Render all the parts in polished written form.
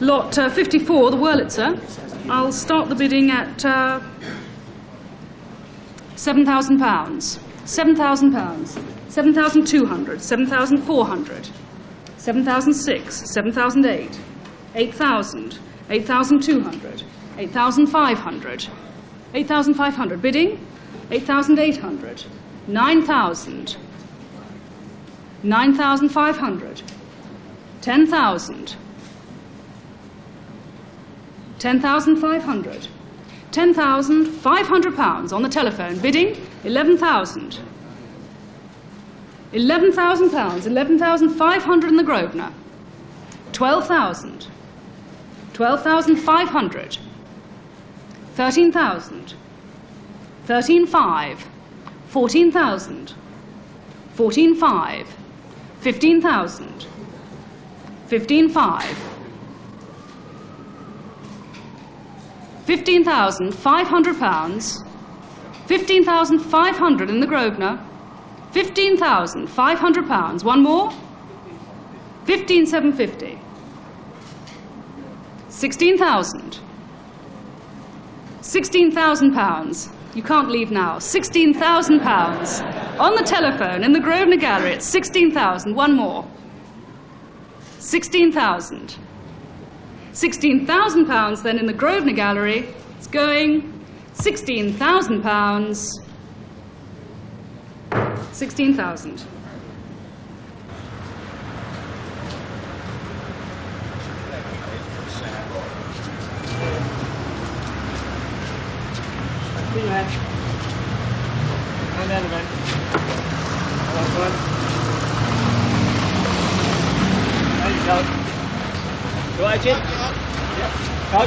Lot 54, the Wurlitzer. I'll start the bidding at £7,000. £7,000. £7,200. £7,400. £7,006. £7,008. £8,000. £8,200. £8,500. £8,500. Bidding? £8,800. £9,000. £9,500. £10,000. £10,500. £10,500 on the telephone. Bidding? £11,000. £11,000. £11,500 in the Grosvenor. £12,000. £12,500. £13,000. £13,500. £14,000. £14,500. £15,000. £15,500. £15,500. £15,500 in the Grosvenor. £15,500. One more. £15,750. £16,000. £16,000. You can't leave now. £16,000. On the telephone in the Grosvenor Gallery, it's £16,000. One more. £16,000. £16,000 then in the Grosvenor Gallery. It's going £16,000. £16,000. There you go. You right, Jim? Yeah. Go.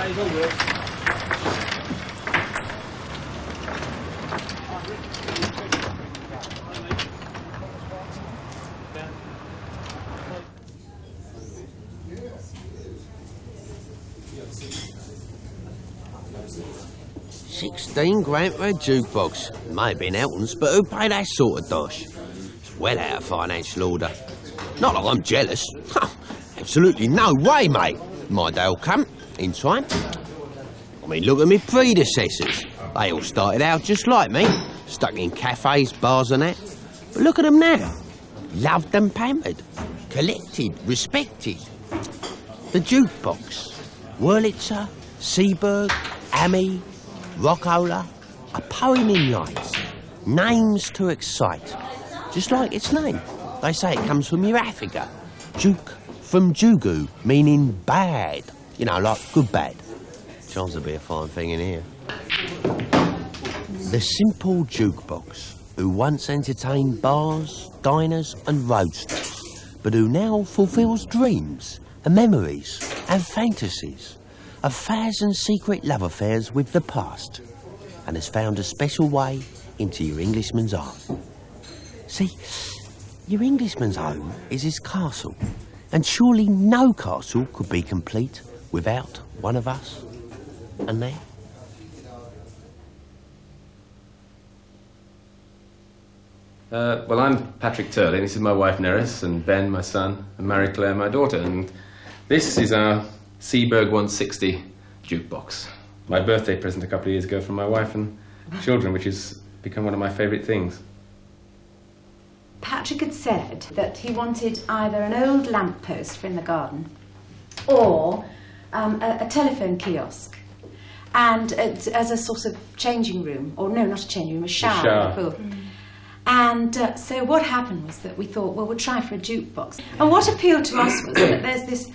It's all good. 16 grand for a jukebox. May have been Elton's, but who paid that sort of dosh? It's well out of financial order. Not that I'm jealous. Absolutely no way, mate. My day'll come, in time. I mean, look at me predecessors. They all started out just like me, stuck in cafes, bars and that. But look at them now. Loved and pampered, collected, respected. The Jukebox, Wurlitzer, Seaberg, Amy, Rockola, a poem in lights, names to excite, just like its name. They say it comes from your Africa. Juke from Jugu, meaning bad. You know, like good bad. Chance to be a fine thing in here. The simple Jukebox, who once entertained bars, diners and roadsters, but who now fulfills dreams and memories and fantasies. 1,000 secret love affairs with the past, and has found a special way into your Englishman's heart. See, your Englishman's home is his castle, and surely no castle could be complete without one of us. And there. Well, I'm Patrick Turley. This is my wife Neris, and Ben, my son, and Marie Claire, my daughter. And this is our Seaberg 160 jukebox. My birthday present a couple of years ago from my wife and children, which has become one of my favourite things. Patrick had said that he wanted either an old lamppost for in the garden or a telephone kiosk, and as a sort of changing room, or no, not a changing room, a shower. And so what happened was that we thought, well, we'll try for a jukebox. And what appealed to us was that there's this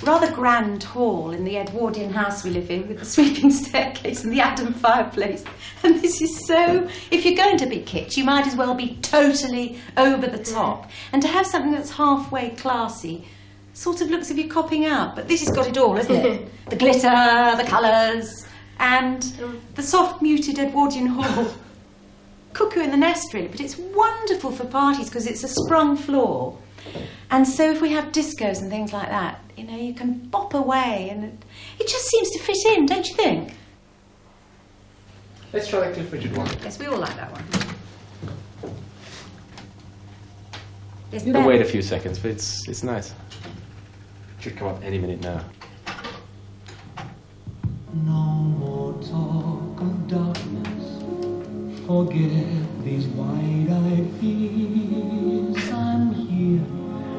rather grand hall in the Edwardian house we live in, with the sweeping staircase and the Adam fireplace. And this is so, if you're going to be kitsch, you might as well be totally over the top. And to have something that's halfway classy sort of looks as if you're copping out. But this has got it all, hasn't it? The glitter, the colours, and the soft muted Edwardian hall. Cuckoo in the nest, really, but it's wonderful for parties because it's a sprung floor. And so if we have discos and things like that, you know, you can bop away, and it just seems to fit in, don't you think? Let's try the Cliff Richard one. Yes, we all like that one. Yes, You can wait a few seconds, but it's nice. Should come up any minute now. No more talk of darkness. Forget these wide-eyed fears. I'm here.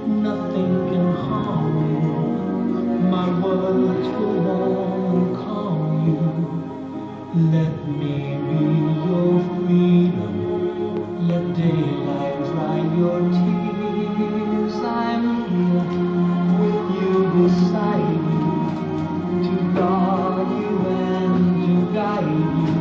Nothing can harm you. My words will warm and calm you. Let me be your freedom. Let daylight dry your tears. I'm here with you beside you to guard you and to guide you.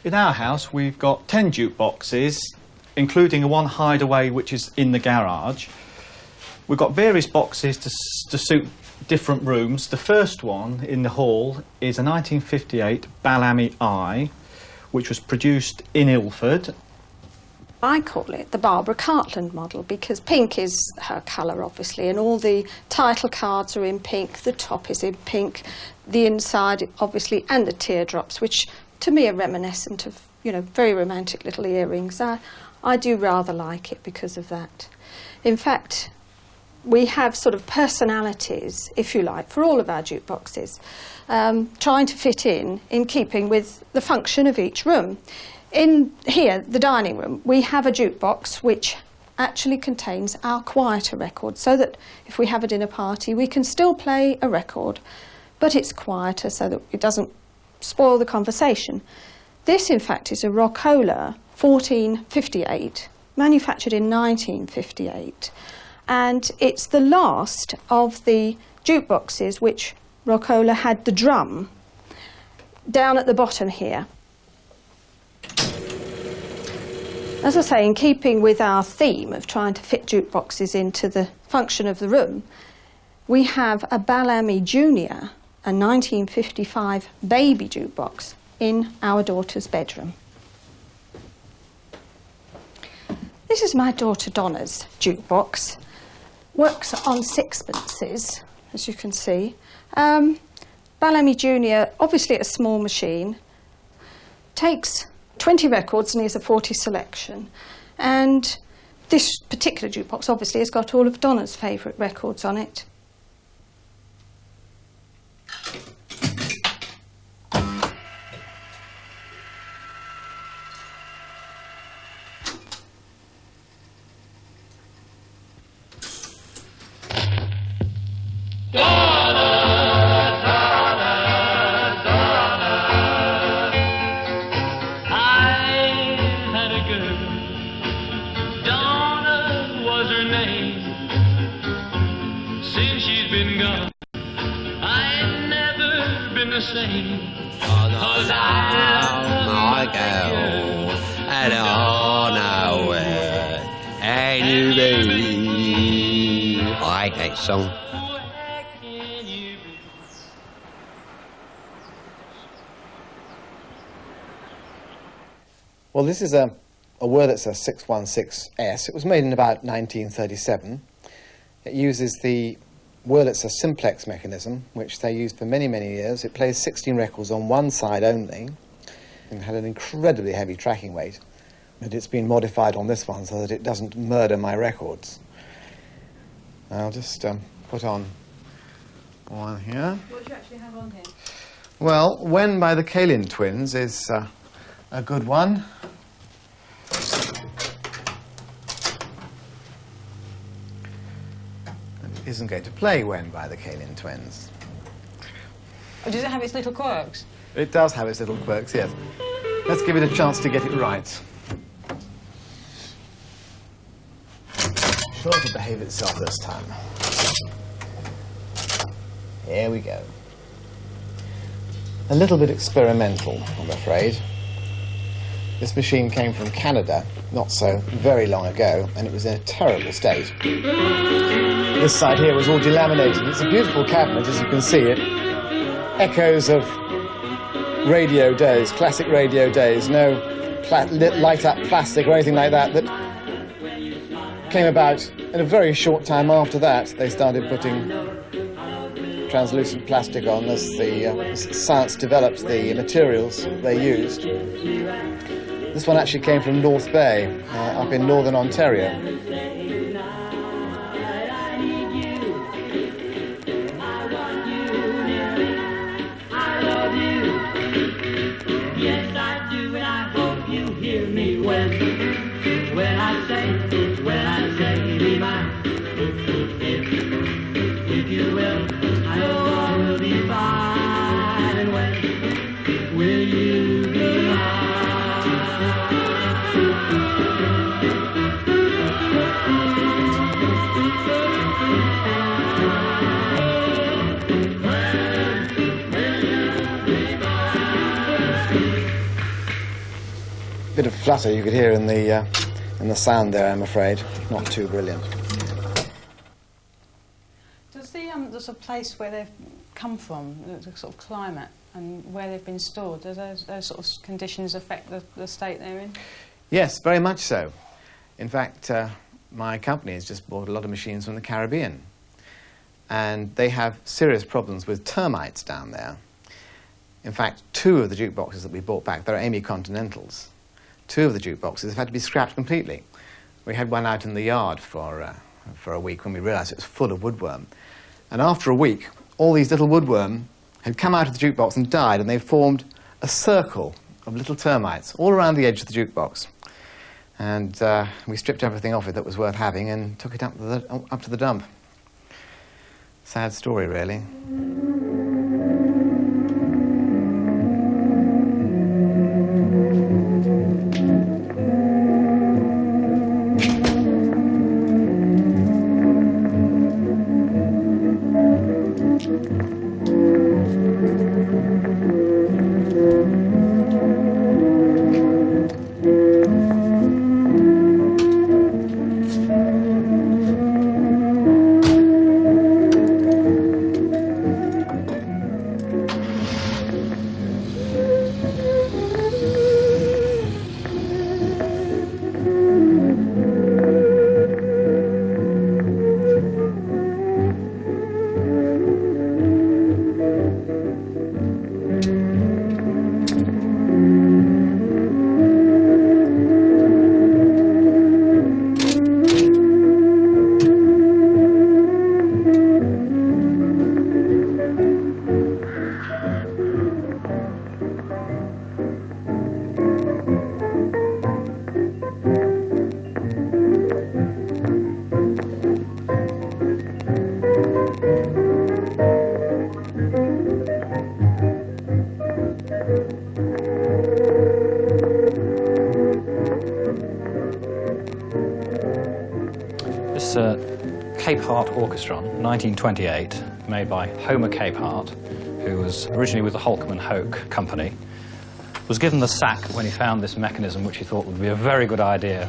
In our house, we've got 10 jukeboxes, including one hideaway which is in the garage. We've got various boxes to suit different rooms. The first one in the hall is a 1958 Bellamy Eye, which was produced in Ilford. I call it the Barbara Cartland model because pink is her colour, obviously, and all the title cards are in pink, the top is in pink, the inside, obviously, and the teardrops, which to me are reminiscent of, you know, very romantic little earrings. I do rather like it because of that. In fact, we have sort of personalities, if you like, for all of our jukeboxes, trying to fit in keeping with the function of each room. In here, the dining room, we have a jukebox which actually contains our quieter records, so that if we have a dinner party, we can still play a record, but it's quieter so that it doesn't spoil the conversation. This, in fact, is a Rockola 1458, manufactured in 1958, and it's the last of the jukeboxes which Rockola had the drum down at the bottom here. As I say, in keeping with our theme of trying to fit jukeboxes into the function of the room, we have a Bellamy Junior, a 1955 baby jukebox in our daughter's bedroom. This is my daughter Donna's jukebox. Works on sixpences, as you can see. Bellamy Junior, obviously a small machine, takes 20 records and is a 40 selection. And this particular jukebox obviously has got all of Donna's favourite records on it. I hate that song. Well, this is a Wurlitzer 616S. It was made in about 1937. It uses the Wurlitzer simplex mechanism, which they used for many, many years. It plays 16 records on one side only and had an incredibly heavy tracking weight. But it's been modified on this one so that it doesn't murder my records. I'll just put on one here. What do you actually have on here? Well, When by the Kalin Twins is a good one. It isn't going to play When by the Kalin Twins. Oh, does it have its little quirks? It does have its little quirks, yes. Let's give it a chance to get it right. Sure to behave itself this time. Here we go. A little bit experimental, I'm afraid. This machine came from Canada not so very long ago, and it was in a terrible state. This side here was all delaminated. It's a beautiful cabinet, as you can see. It echoes of radio days, classic radio days. No light-up plastic or anything like that. That came about in a very short time after that. They started putting translucent plastic on as the science developed the materials they used. This one actually came from North Bay, up in northern Ontario. Yes, I do, and I hope you hear me when I say be mine. If you will, I know I will be fine. And when will you be mine? Bit of flutter you could hear in the sound there, I'm afraid. Not too brilliant. Does the sort of place where they've come from, the sort of climate and where they've been stored, do those sort of conditions affect the state they're in? Yes, very much so. In fact, my company has just bought a lot of machines from the Caribbean, and they have serious problems with termites down there. In fact, 2 of the jukeboxes that we bought back, they're Amy Continentals. 2 of the jukeboxes have had to be scrapped completely. We had one out in the yard for a week when we realised it was full of woodworm. And after a week, all these little woodworm had come out of the jukebox and died, and they formed a circle of little termites all around the edge of the jukebox. And we stripped everything off it that was worth having and took it up to the dump. Sad story, really. Capehart Orchestron, 1928, made by Homer Capehart, who was originally with the Holcomb and Hoke Company, was given the sack when he found this mechanism, which he thought would be a very good idea.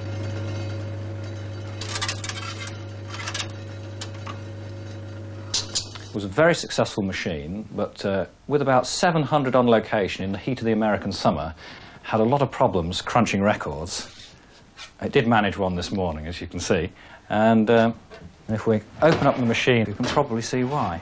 It was a very successful machine, but with about 700 on location in the heat of the American summer, had a lot of problems crunching records. It did manage one this morning, as you can see, and if we open up the machine, you can probably see why.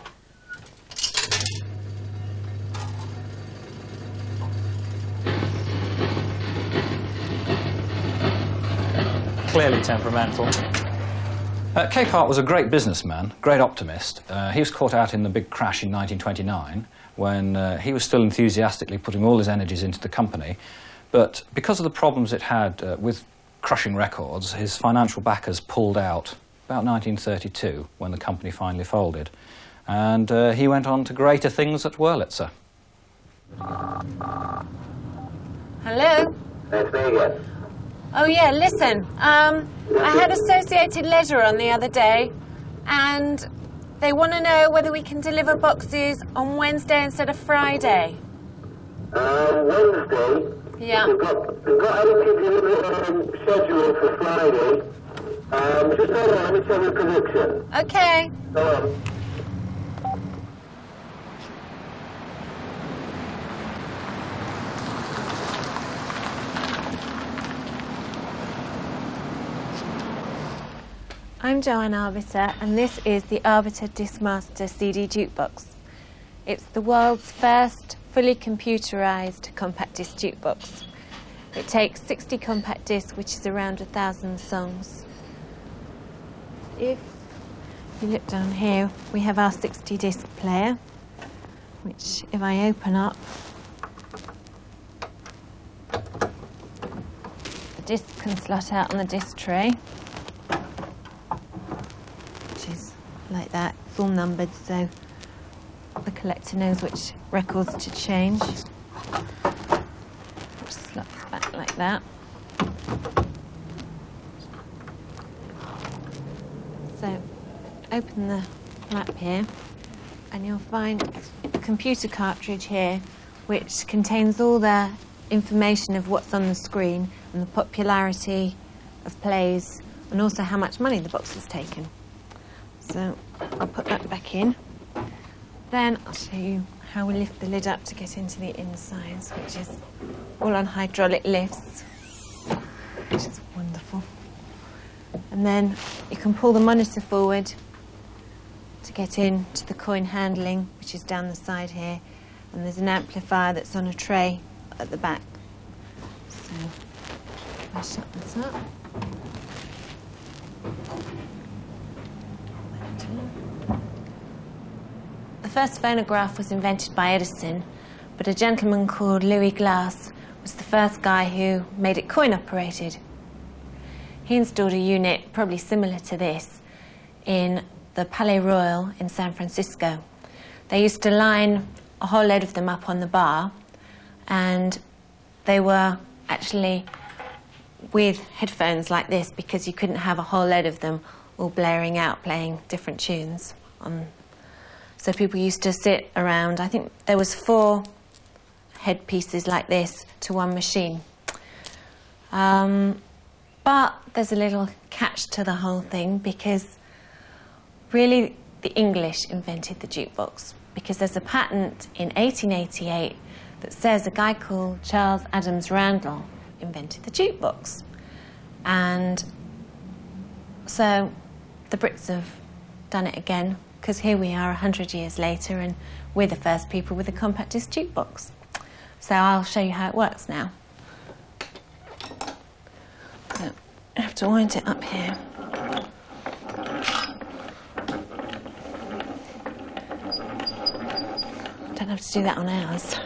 Clearly temperamental. Capehart was a great businessman, great optimist. He was caught out in the big crash in 1929 when he was still enthusiastically putting all his energies into the company. But because of the problems it had with crushing records, his financial backers pulled out about 1932 when the company finally folded. And he went on to greater things at Wurlitzer. Hello? That's me again. Oh yeah, listen, I had Associated Leisure on the other day, and they want to know whether we can deliver boxes on Wednesday instead of Friday. Wednesday? Yeah. We've got anything scheduled for Friday. Just hold on, let me check the connection. Okay. Go on. I'm Joanne Arbiter, and this is the Arbiter Discmaster CD Jukebox. It's the world's first fully computerised compact disc jukebox. It takes 60 compact discs, which is around 1,000 songs. If you look down here, we have our 60 disc player, which if I open up, the disc can slot out on the disc tray. Like that, it's all numbered, so the collector knows which records to change. Which slots back like that. So, open the flap here, and you'll find a computer cartridge here, which contains all the information of what's on the screen and the popularity of plays, and also how much money the box has taken. So I'll put that back in. Then I'll show you how we lift the lid up to get into the insides, which is all on hydraulic lifts, which is wonderful. And then you can pull the monitor forward to get into the coin handling, which is down the side here. And there's an amplifier that's on a tray at the back. So if I shut this up. The first phonograph was invented by Edison, but a gentleman called Louis Glass was the first guy who made it coin-operated. He installed a unit, probably similar to this, in the Palais Royal in San Francisco. They used to line a whole load of them up on the bar, and they were actually with headphones like this because you couldn't have a whole load of them all blaring out, playing different tunes on. So people used to sit around. I think there was 4 headpieces like this to one machine. But there's a little catch to the whole thing, because really the English invented the jukebox, because there's a patent in 1888 that says a guy called Charles Adams Randall invented the jukebox. And so the Brits have done it again, because here we are 100 years later and we're the first people with a compact disc jukebox. So I'll show you how it works now. So I have to wind it up here. Don't have to do that on ours.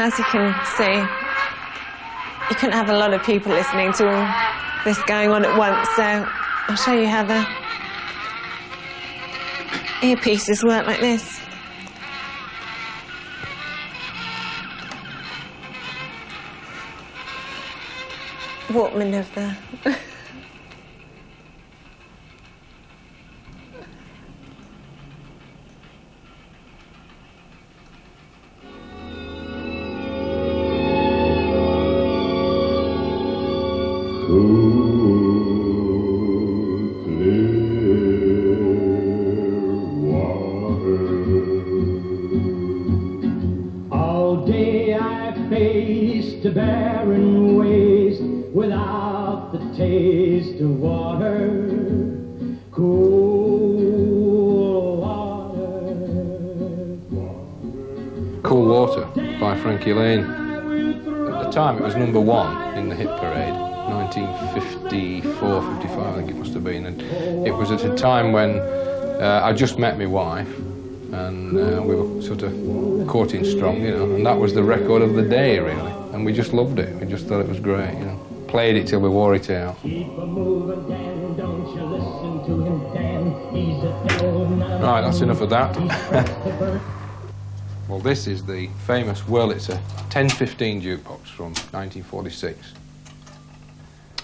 As you can see, you couldn't have a lot of people listening to all this going on at once, so I'll show you how the earpieces work like this. Walkman of the... All day I faced the barren waste without the taste of water, cool water. Cool Water by Frankie Lane. At the time it was #1 in the hit parade, 1954, 55 I think it must have been, and it was at a time when I just met my wife and we were sort of courting strong, you know, and that was the record of the day really, and we just loved it, we just thought it was great, you know. Played it till we wore it out. Right, that's enough of that. Well, this is the famous Wurlitzer 1015 jukebox from 1946.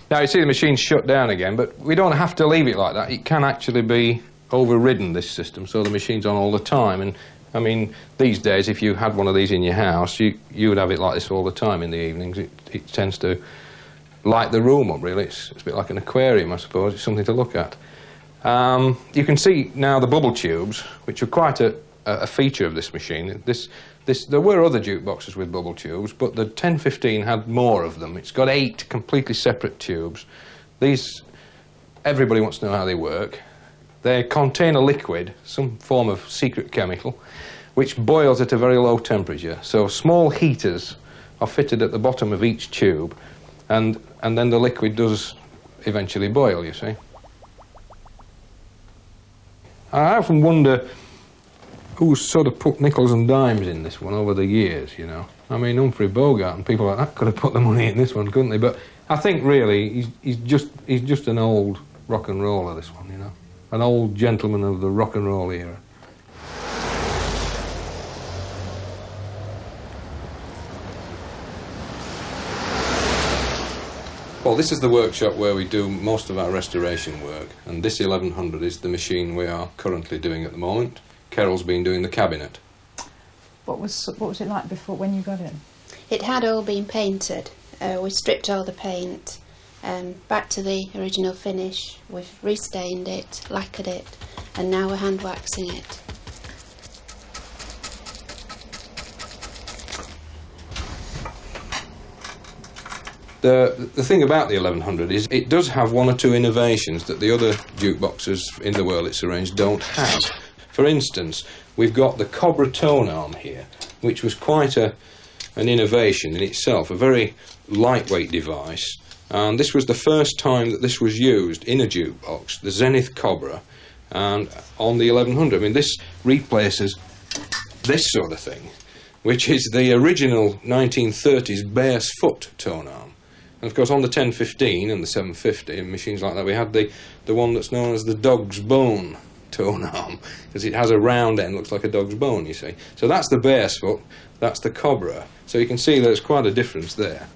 Now, you see the machine's shut down again, but we don't have to leave it like that. It can actually be overridden, this system, so the machine's on all the time. And, I mean, these days, if you had one of these in your house, you would have it like this all the time in the evenings. It tends to light the room up, really. It's a bit like an aquarium, I suppose. It's something to look at. You can see now the bubble tubes, which are quite a feature of this machine. There were other jukeboxes with bubble tubes, but the 1015 had more of them. It's got 8 completely separate tubes. These, everybody wants to know how they work. They contain a liquid, some form of secret chemical, which boils at a very low temperature. So small heaters are fitted at the bottom of each tube, and then the liquid does eventually boil, you see. I often wonder who's sort of put nickels and dimes in this one over the years, you know. I mean, Humphrey Bogart and people like that could have put the money in this one, couldn't they? But I think really he's just an old rock and roller, this one, you know. An old gentleman of the rock and roll era. Well, this is the workshop where we do most of our restoration work, and this 1100 is the machine we are currently doing at the moment. Carol's been doing the cabinet. What was it like before when you got in? It had all been painted. We stripped all the paint back to the original finish. We've restained it, lacquered it, and now we're hand waxing it. The thing about the 1100 is it does have one or two innovations that the other jukeboxes in the Wurlitzer range don't have. For instance, we've got the Cobra tone arm here, which was quite an innovation in itself, a very lightweight device. And this was the first time that this was used in a jukebox, the Zenith Cobra, and on the 1100. I mean, this replaces this sort of thing, which is the original 1930s bear's foot tone arm. And of course, on the 1015 and the 750 and machines like that, we had the one that's known as the dog's bone tone arm, because it has a round end, looks like a dog's bone, you see. So that's the bear's foot, that's the Cobra. So you can see there's quite a difference there.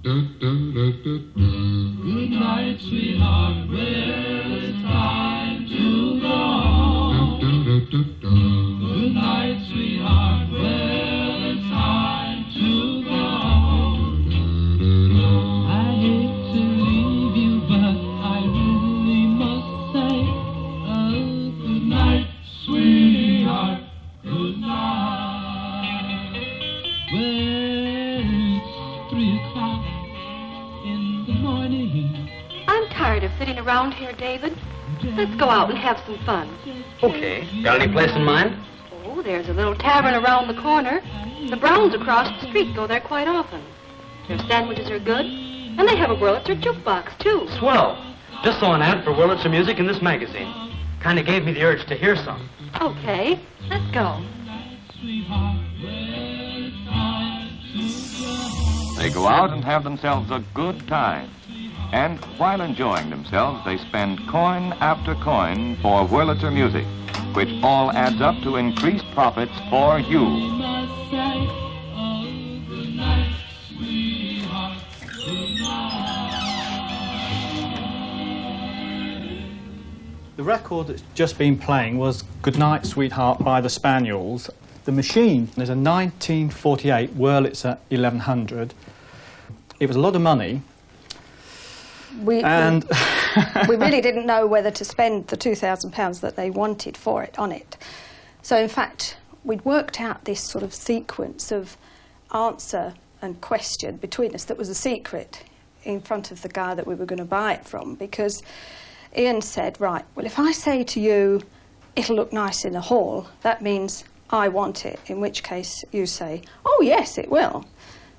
Good night, sweetheart. Well, it's time to go home. Good night, sweetheart. Well, it's time to go home. I hate to leave you, but I really must say, good night, sweetheart. Good night. Well, it's 3 o'clock. I'm tired of sitting around here, David. Let's go out and have some fun. Okay. Got any place in mind? Oh, there's a little tavern around the corner. The Browns across the street go there quite often. Their sandwiches are good, and they have a Wurlitzer jukebox, too. Swell. Just saw an ad for Wurlitzer music in this magazine. Kind of gave me the urge to hear some. Okay, let's go. They go out and have themselves a good time. And while enjoying themselves, they spend coin after coin for Wurlitzer music, which all adds up to increased profits for you. The record that's just been playing was Goodnight Sweetheart by the Spaniels. The machine is a 1948 Wurlitzer 1100. It was a lot of money. We really didn't know whether to spend the £2,000 that they wanted for it on it. So in fact, we'd worked out this sort of sequence of answer and question between us that was a secret in front of the guy that we were going to buy it from, because Ian said, right, well, if I say to you, it'll look nice in the hall, that means I want it, in which case you say, oh, yes, it will.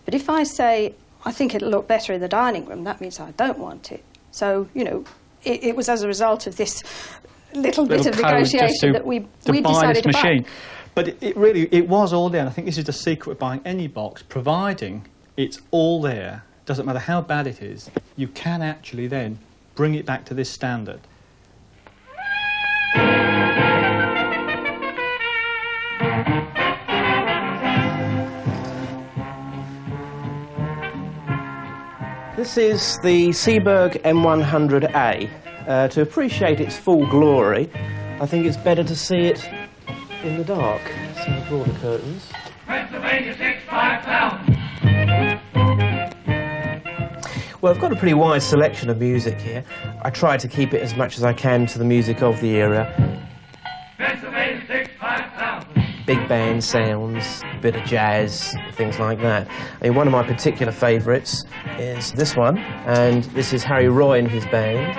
But if I say, I think it'll look better in the dining room, that means I don't want it. So, you know, it was as a result of this little bit of negotiation that we decided to buy. But it was all there, and I think this is the secret of buying any box, providing it's all there, doesn't matter how bad it is, you can actually then bring it back to this standard. This is the Seeburg M100A. To appreciate its full glory, I think it's better to see it in the dark. So I'll draw the curtains. Pennsylvania 6-5 pounds. Well, I've got a pretty wide selection of music here. I try to keep it as much as I can to the music of the era. Pennsylvania 6-5 pounds. Big band sounds, a bit of jazz, things like that. I mean, one of my particular favourites is this one, and this is Harry Roy and his band.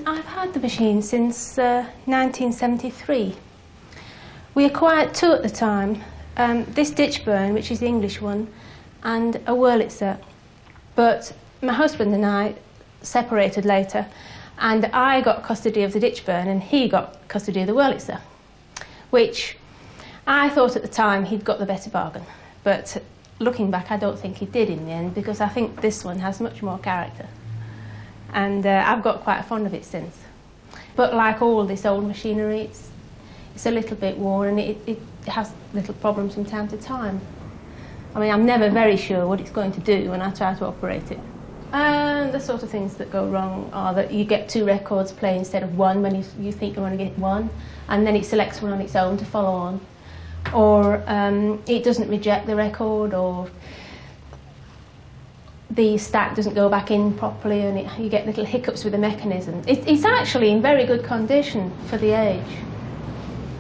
I've had the machine since 1973. We acquired two at the time, this Ditchburn, which is the English one, and a Wurlitzer. But my husband and I separated later, and I got custody of the Ditchburn and he got custody of the Wurlitzer, which I thought at the time he'd got the better bargain. But looking back, I don't think he did in the end, because I think this one has much more character. And I've got quite fond of it since. But like all this old machinery, it's a little bit worn and it has little problems from time to time. I mean, I'm never very sure what it's going to do when I try to operate it. The sort of things that go wrong are that you get two records playing instead of one when you think you want to get one, and then it selects one on its own to follow on. Or it doesn't reject the record, or the stack doesn't go back in properly, and you get little hiccups with the mechanism. It's actually in very good condition for the age.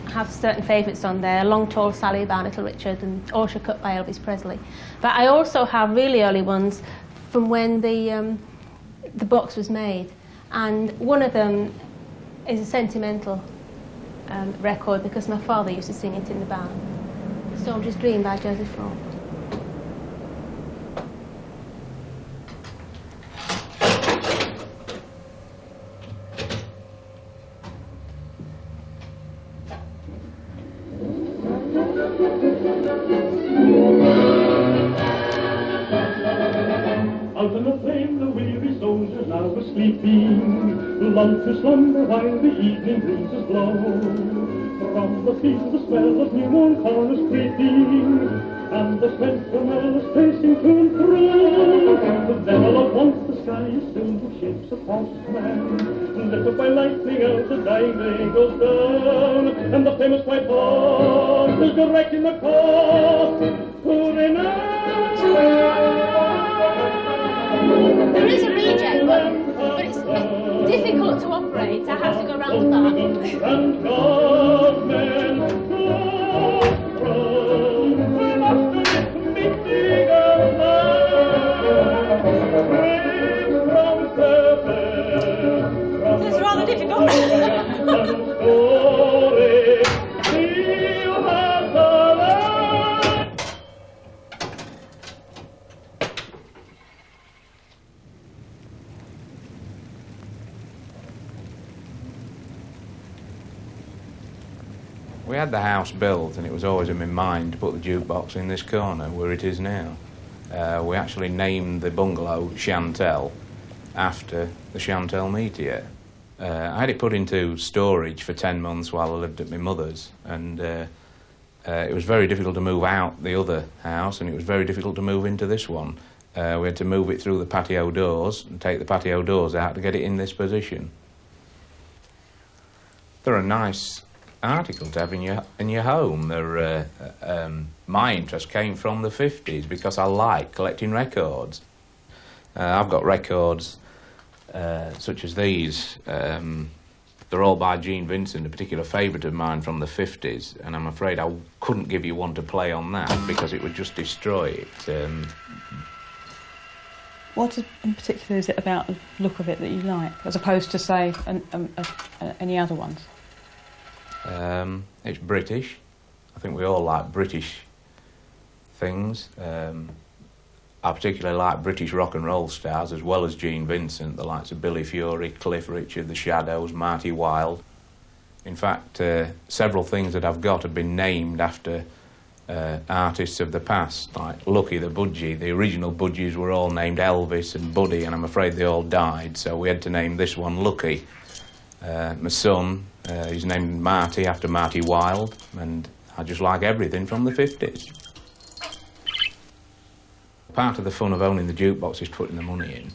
I have certain favourites on there, Long Tall Sally by Little Richard and Orchard Cut by Elvis Presley. But I also have really early ones from when the box was made, and one of them is a sentimental record because my father used to sing it in the band. Soldier's Dream by Joseph Ford. Out in the plain the weary soldiers now were sleeping, lulled to slumber while the evening breezes blow. From the fields the smell of new-mown corn is creeping, and the sweat from men is pacing to and fro. Then all at once the sky is filled with shapes of horsemen, lit up by lightning as the dying day goes down, and the famous white horse is directing the course to renown. There is a reject one, but it's difficult to operate. I have to go round the back. And Godmen we must meet the eagle now. This is rather difficult. We had the house built and it was always in my mind to put the jukebox in this corner where it is now. We actually named the bungalow Chantel after the Chantel meteor. I had it put into storage for 10 months while I lived at my mother's, and it was very difficult to move out the other house, and it was very difficult to move into this one. We had to move it through the patio doors and take the patio doors out to get it in this position. They're a nice article to have in your home. They're, my interest came from the 50s because I like collecting records. I've got records such as these. They're all by Gene Vincent, a particular favourite of mine from the 50s, and I'm afraid I couldn't give you one to play on that because it would just destroy it. What in particular is it about the look of it that you like, as opposed to, say, any other ones? It's British. I think we all like British things. I particularly like British rock and roll stars as well as Gene Vincent, the likes of Billy Fury, Cliff Richard, The Shadows, Marty Wilde. In fact, several things that I've got have been named after artists of the past, like Lucky the Budgie. The original Budgies were all named Elvis and Buddy, and I'm afraid they all died, so we had to name this one Lucky. My son, he's named Marty after Marty Wilde, and I just like everything from the 50s. Part of the fun of owning the jukebox is putting the money in.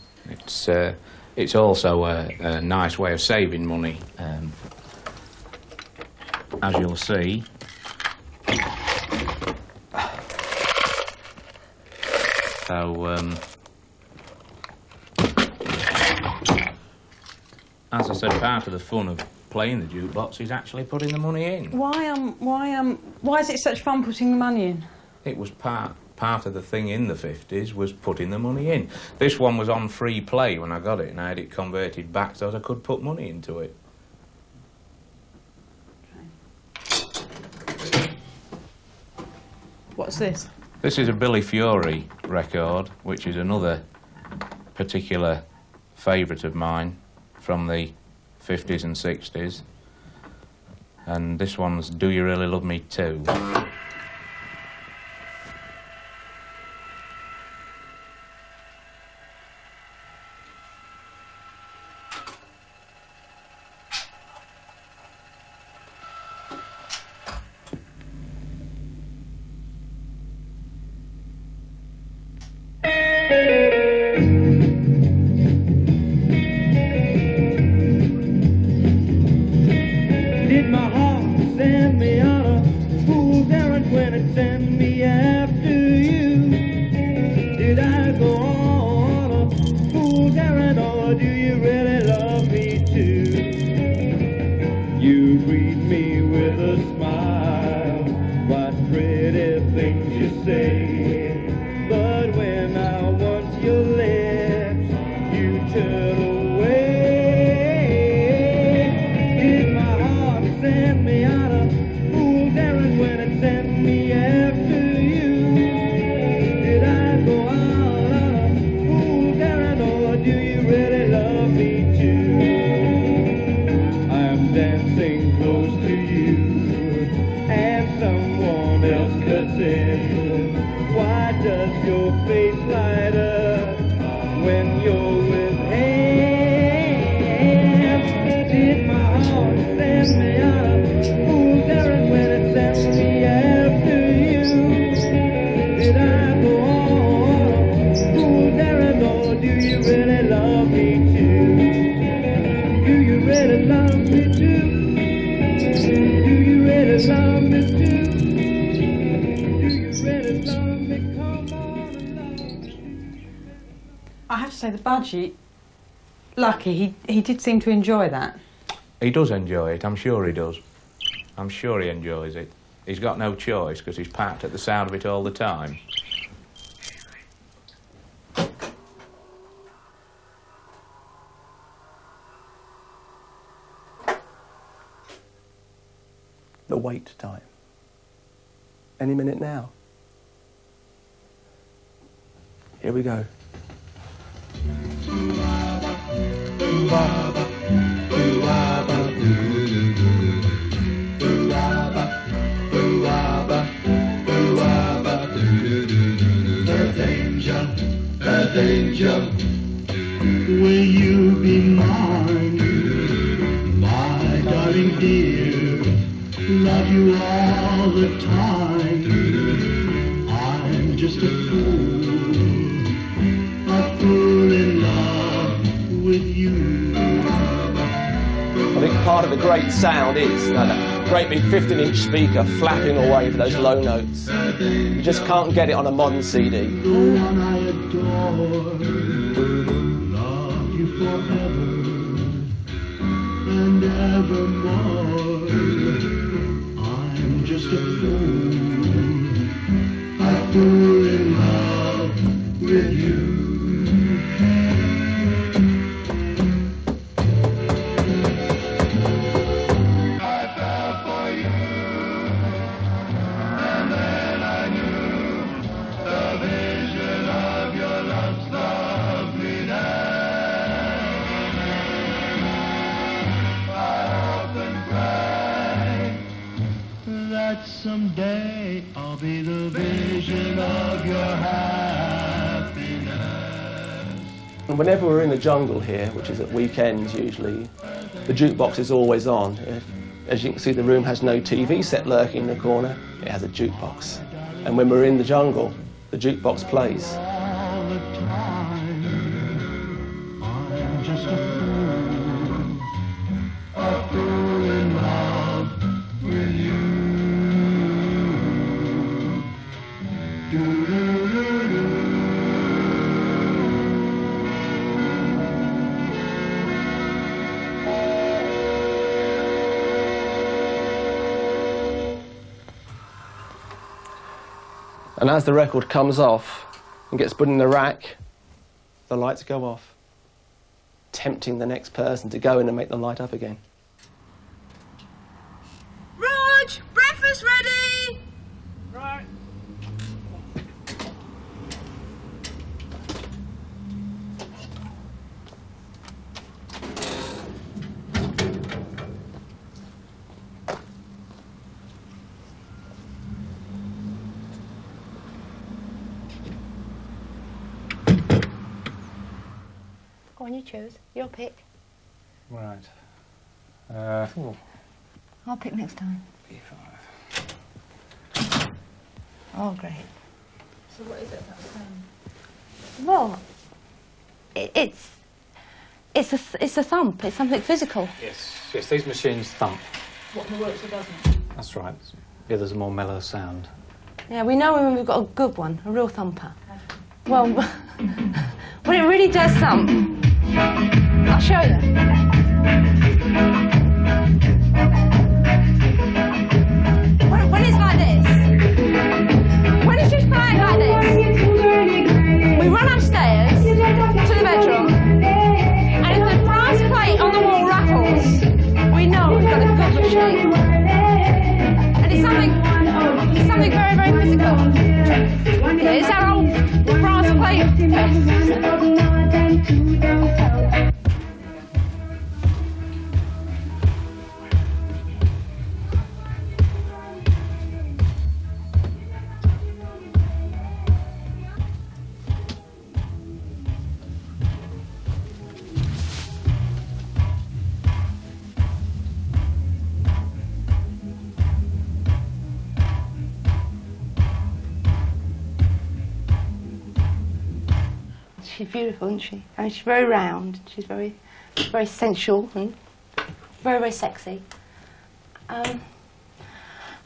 It's also a nice way of saving money. As you'll see, so as I said, part of the fun of playing the jukebox is actually putting the money in. Why is it such fun putting the money in? It was part of the thing in the 50s was putting the money in. This one was on free play when I got it, and I had it converted back so that I could put money into it. What's this? This is a Billy Fury record, which is another particular favourite of mine from the 50s and 60s. And this one's Do You Really Love Me Too? Did my heart send me on a fool's errand when it sent me after you? Did I go on a fool's errand, or do you really love me too? You greet me with a smile, what pretty things you say. But when I want your lips, you turn away. Did my heart send me I have to say, the budgie, Lucky, he did seem to enjoy that. He does enjoy it, I'm sure he does. I'm sure he enjoys it. He's got no choice because he's packed at the sound of it all the time. The wait time. Any minute now. Here we go. The danger. Will you be mine, my darling dear? Love you all the time. I'm just a fool in love with you. I think part of the great sound is that great big 15-inch speaker flapping away for those low notes. You just can't get it on a modern CD. The one I adore, love you forever and evermore. I'm just a fool in love with you. Someday I'll be the vision of your happiness. And whenever we're in the jungle here, which is at weekends usually, the jukebox is always on. As you can see, the room has no TV set lurking in the corner. It has a jukebox. And when we're in the jungle, the jukebox plays. All the time, I'm just a fool in love with you. And as the record comes off and gets put in the rack, the lights go off, tempting the next person to go in and make them light up again. Rog, breakfast ready! Right. Go on, you choose. Your pick. Right. I'll pick next time. B5. Oh, great. So what is it about sound? Well, it's a thump. It's something physical. Yes, these machines thump. What the works it doesn't? That's right. The other's a more mellow sound. Yeah, we know when we've got a good one, a real thumper. Well, when it really does thump, I'll show you. When it's like this, when it's just playing like this, we run upstairs to the bedroom, and if the brass plate on the wall rattles, we know we've got a good machine. And it's something very, very physical. Yeah, it's our old brass plate. she's beautiful, isn't she? I mean, she's very round. She's very sensual and very, very sexy. I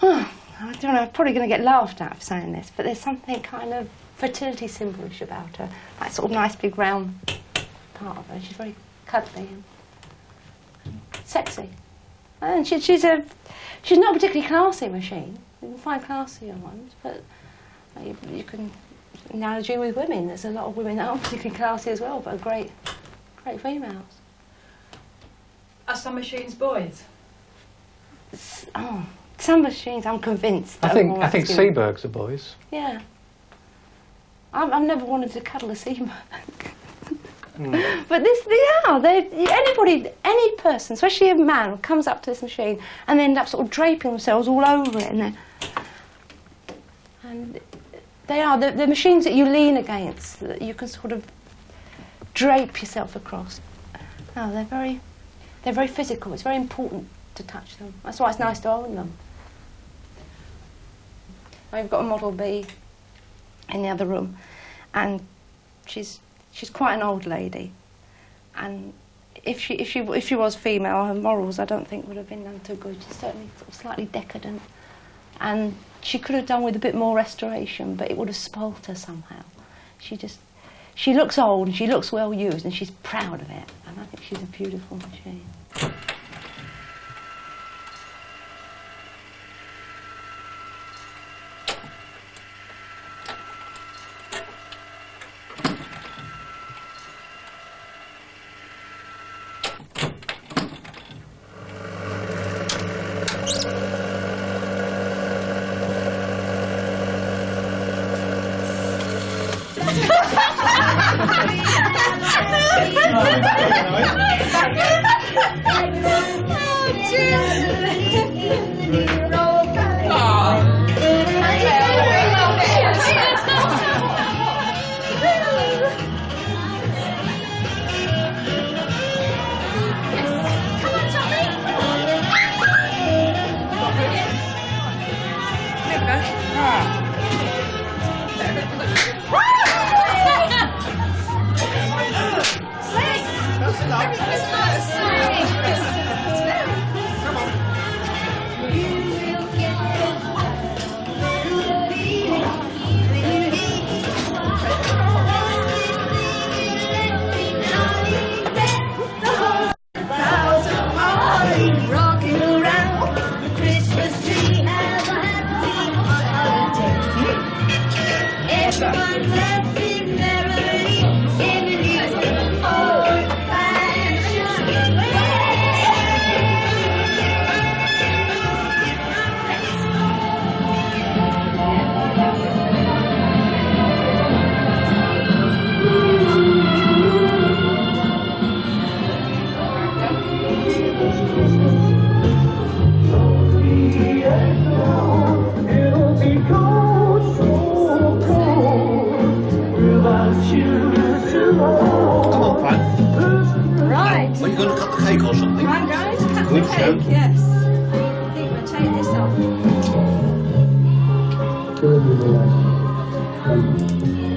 don't know, I'm probably going to get laughed at for saying this, but there's something kind of fertility symbolish about her. That sort of nice big round part of her. She's very cuddly and sexy. And she's not a particularly classy machine. You can find classier ones, but you can analogy with women. There's a lot of women that aren't particularly classy as well, but are great females. Are some machines boys? Oh, some machines, I'm convinced. I think Seabergs are boys. Yeah. I've never wanted to cuddle a Seaberg. But any person, especially a man, comes up to this machine and they end up sort of draping themselves all over it, and they are the machines that you lean against, that you can sort of drape yourself across. No, they're very physical. It's very important to touch them. That's why it's nice to own them. I've got a Model B in the other room, and she's quite an old lady, and if she was female, her morals I don't think would have been none too good. She's certainly sort of slightly decadent, and she could have done with a bit more restoration, but it would have spoilt her somehow. She looks old and she looks well used, and she's proud of it, and I think she's a beautiful machine.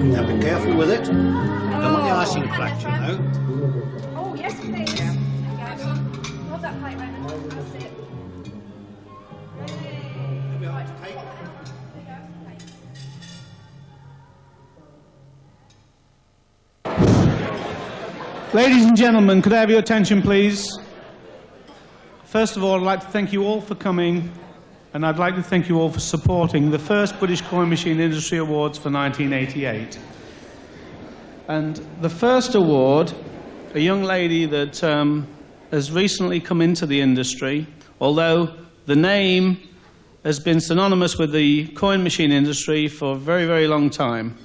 Now be careful with it. Don't want the icing cracked, you know. Oh, yes, please. Hold that plate, Raymond. That's it. Ladies and gentlemen, could I have your attention, please? First of all, I'd like to thank you all for coming, and I'd like to thank you all for supporting the first British Coin Machine Industry Awards for 1988. And the first award, a young lady that has recently come into the industry, although the name has been synonymous with the coin machine industry for a very, very long time.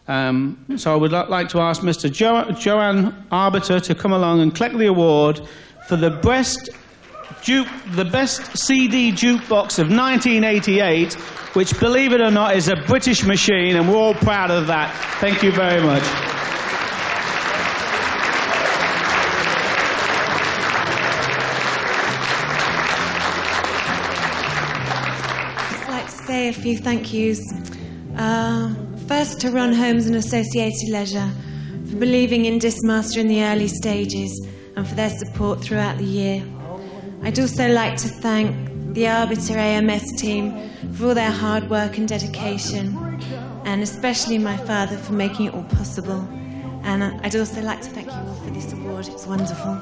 So I would like to ask Mr. Joanne Arbiter to come along and collect the award for the best CD jukebox of 1988, which, believe it or not, is a British machine, and we're all proud of that. Thank you very much. I'd like to say a few thank yous. First to Ron Holmes and Associated Leisure for believing in Dismaster in the early stages and for their support throughout the year. I'd also like to thank the Arbiter AMS team for all their hard work and dedication, and especially my father for making it all possible. And I'd also like to thank you all for this award. It's wonderful.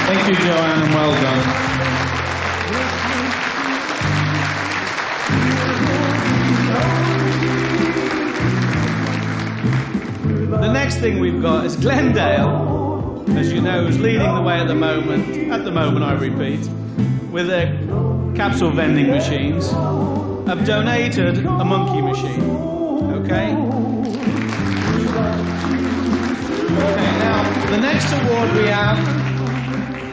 Thank you, Joanne, and well done. The next thing we've got is Glendale, as you know, is leading the way at the moment, I repeat, with their capsule vending machines, have donated a monkey machine, okay? Okay, now, the next award we have,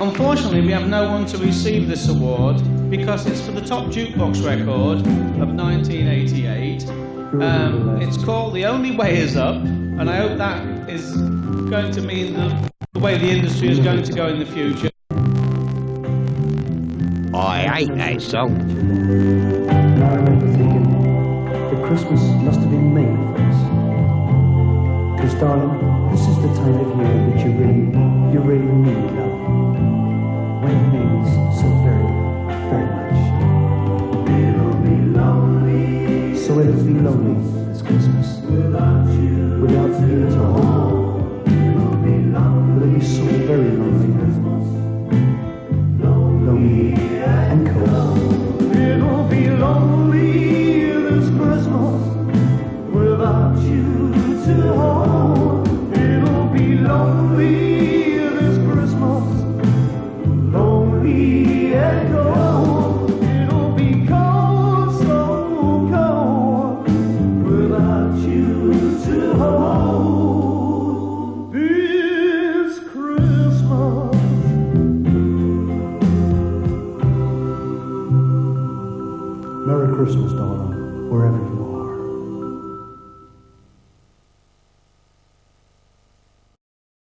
unfortunately we have no one to receive this award because it's for the top jukebox record of 1988. It's called The Only Way Is Up, and I hope that is going to mean the way the industry is going to go in the future. I hate that song. I remember thinking that Christmas must have been made for us. Because, darling, this is the time of year that you really need love. When it means so very, very much. It'll be lonely. So it'll be lonely this Christmas. Without you at all. It'll be so very lonely. Lonely and cold. It'll be lonely this Christmas without you to hold. It'll be lonely this Christmas, lonely and cold. It'll be cold, so cold without you to hold. This Christmas. Merry Christmas, darling, wherever you are.